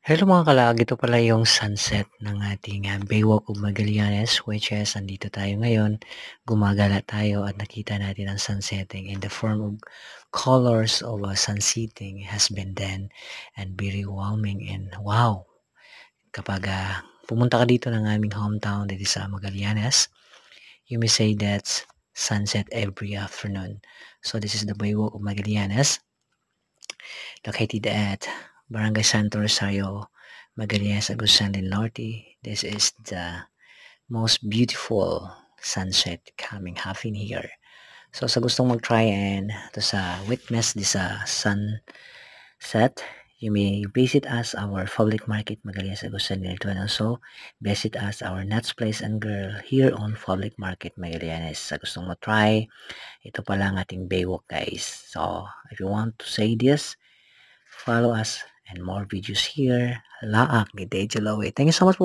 Hello mga kalag, ito pala yung sunset ng ating Baywalk of Magallanes, which is andito tayo ngayon, gumagala tayo at nakita natin ang sun setting in the form of colors of sun setting has been done and very warming and wow! Kapag pumunta ka dito ng aming hometown dito sa Magallanes, you may say that's sunset every afternoon. So this is the Baywalk of Magallanes, located at Barangay Santo Rosario, Magallanes, Agusan del Norte. This is the most beautiful sunset coming happen here. So sa gustong mag-try and to sa witness this sunset, you may visit us our public market Magallanes, Agusan del Norte, and also visit us our Nuts Place and Girl here on public market Magallanes. Sa gustong mag-try, ito pala ang ating baywalk guys. So if you want to say this, follow us and more videos here. Laak ni Deja Lowe. Thank you so much for